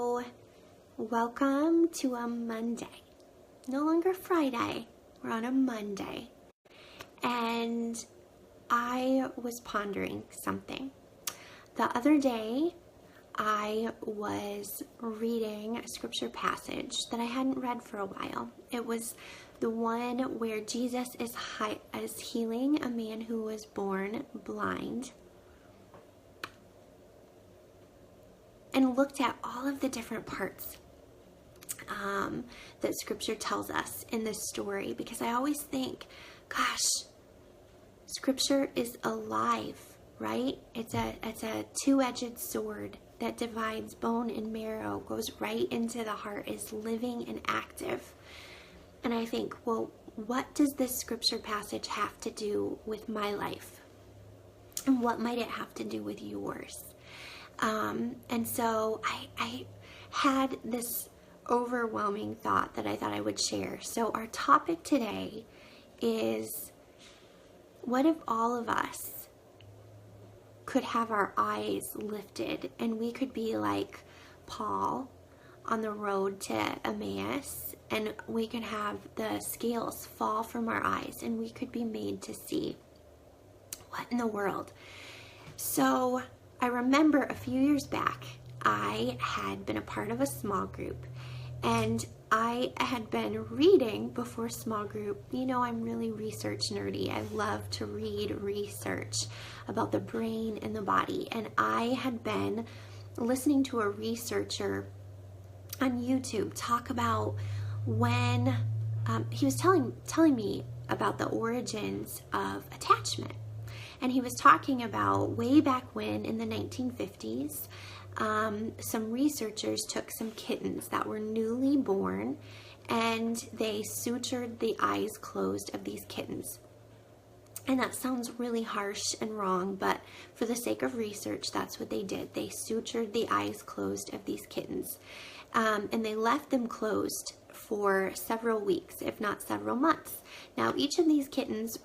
So, welcome to a Monday. No longer Friday, we're on a Monday. And I was pondering something. The other day, I was reading a scripture passage that I hadn't read for a while. It was the one where Jesus is healing a man who was born blind, and looked at all of the different parts that scripture tells us in this story, because I always think, gosh, scripture is alive, right? It's a two-edged sword that divides bone and marrow, goes right into the heart, is living and active. And I think, well, what does this scripture passage have to do with my life? And what might it have to do with yours? And so I had this overwhelming thought that I thought I would share. So our topic today is, what if all of us could have our eyes lifted and we could be like Paul on the road to Emmaus, and we could have the scales fall from our eyes and we could be made to see? What in the world? So I remember a few years back, I had been a part of a small group, and I had been reading before small group. You know, I'm really research nerdy. I love to read research about the brain and the body. And I had been listening to a researcher on YouTube talk about when he was telling me about the origins of attachment. And he was talking about way back when, in the 1950s, some researchers took some kittens that were newly born, and they sutured the eyes closed of these kittens. And that sounds really harsh and wrong, but for the sake of research, that's what they did. They sutured the eyes closed of these kittens, and they left them closed for several weeks, if not several months. Now, each of these kittens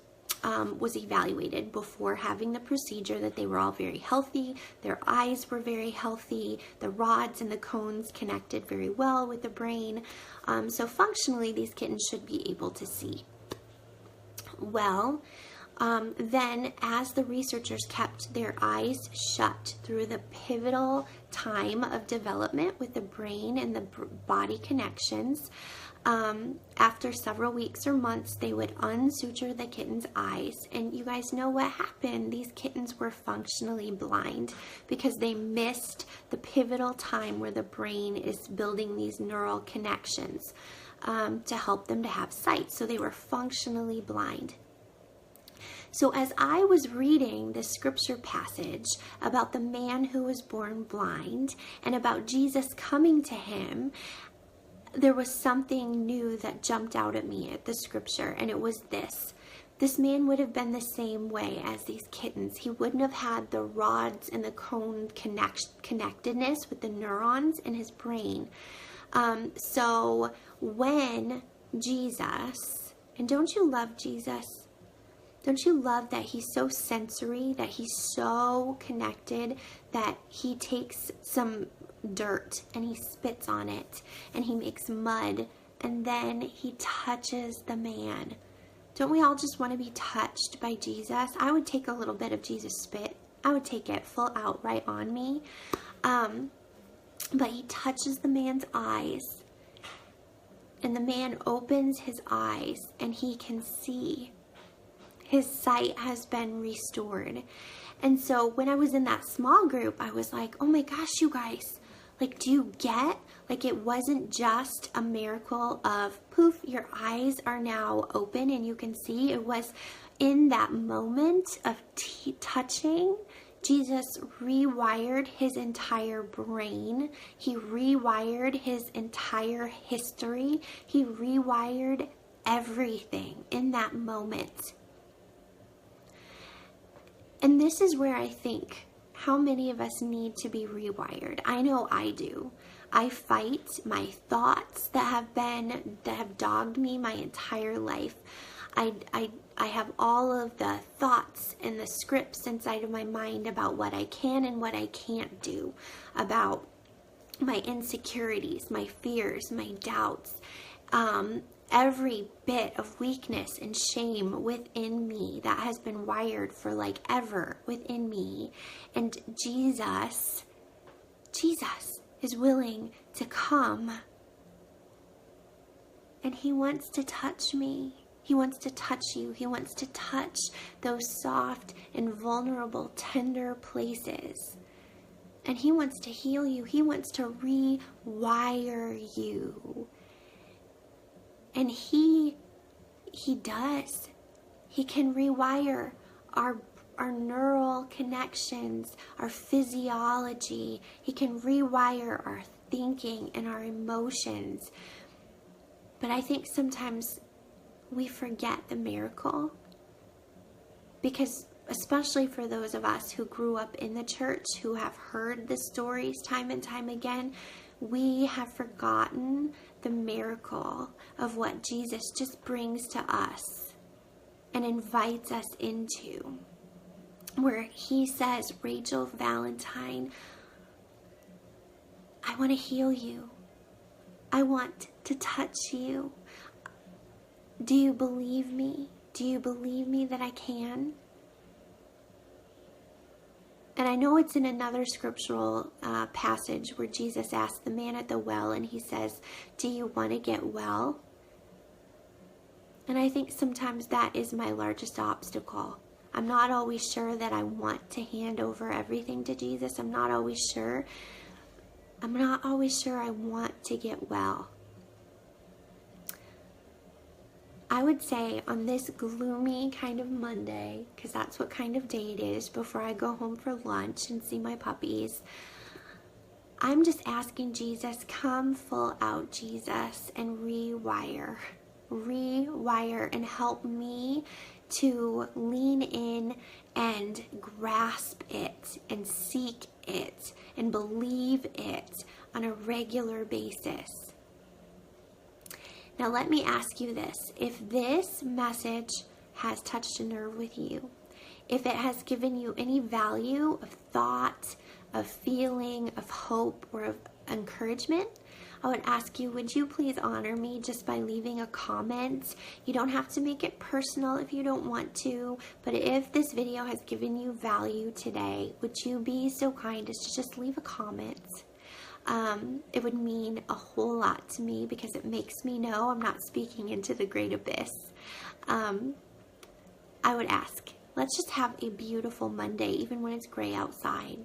was evaluated before having the procedure, that they were all very healthy, their eyes were very healthy, the rods and the cones connected very well with the brain. So functionally, these kittens should be able to see. Well, then as the researchers kept their eyes shut through the pivotal time of development with the brain and the body connections, after several weeks or months, they would unsuture the kitten's eyes. And you guys know what happened. These kittens were functionally blind because they missed the pivotal time where the brain is building these neural connections to help them to have sight. So they were functionally blind. So as I was reading this scripture passage about the man who was born blind and about Jesus coming to him, there was something new that jumped out at me at the scripture, and it was this. This man would have been the same way as these kittens. He wouldn't have had the rods and the cone connectedness with the neurons in his brain. So when Jesus, and don't you love Jesus? Don't you love that he's so sensory, that he's so connected, that he takes some dirt and he spits on it and he makes mud and then he touches the man? Don't we all just want to be touched by Jesus? I would take a little bit of Jesus' spit. I would take it full out right on me. But he touches the man's eyes, and the man opens his eyes and he can see. His sight has been restored. And so when I was in that small group, I was like, oh my gosh, you guys, like, do you get? Like, it wasn't just a miracle of poof, your eyes are now open and you can see. It was in that moment of touching, Jesus rewired his entire brain. He rewired his entire history. He rewired everything in that moment. And this is where I think, how many of us need to be rewired? I know I do. I fight my thoughts that have dogged me my entire life. I have all of the thoughts and the scripts inside of my mind about what I can and what I can't do, about my insecurities, my fears, my doubts, every bit of weakness and shame within me that has been wired for like ever within me. And Jesus is willing to come, and he wants to touch me. He wants to touch you. He wants to touch those soft and vulnerable, tender places. And he wants to heal you. He wants to rewire you. And he does. He can rewire our neural connections, our physiology. He can rewire our thinking and our emotions. But I think sometimes we forget the miracle, because especially for those of us who grew up in the church, who have heard the stories time and time again, we have forgotten the miracle of what Jesus just brings to us and invites us into, where he says, Rachel, Valentine, I want to heal you. I want to touch you. Do you believe me? Do you believe me that I can? And I know it's in another scriptural passage where Jesus asked the man at the well, and he says, do you want to get well? And I think sometimes that is my largest obstacle. I'm not always sure that I want to hand over everything to Jesus. I'm not always sure I want to get well. I would say on this gloomy kind of Monday, because that's what kind of day it is before I go home for lunch and see my puppies, I'm just asking Jesus, come full out, Jesus, and rewire and help me to lean in and grasp it and seek it and believe it on a regular basis. Now let me ask you this. If this message has touched a nerve with you, if it has given you any value of thought, of feeling, of hope, or of encouragement, I would ask you, would you please honor me just by leaving a comment? You don't have to make it personal if you don't want to, but if this video has given you value today, would you be so kind as to just leave a comment? It would mean a whole lot to me, because it makes me know I'm not speaking into the great abyss. I would ask, let's just have a beautiful Monday, even when it's gray outside.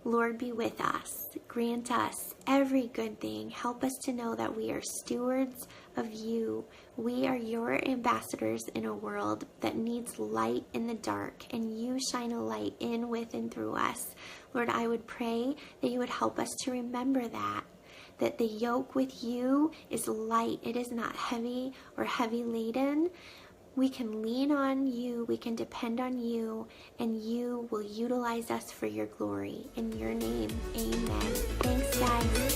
Lord, be with us. Grant us every good thing. Help us to know that we are stewards of you. We are your ambassadors in a world that needs light in the dark, and you shine a light in, with, and through us. Lord, I would pray that you would help us to remember that the yoke with you is light. It is not heavy or heavy laden. We can lean on you, we can depend on you, and you will utilize us for your glory. In your name, amen. Thanks, guys.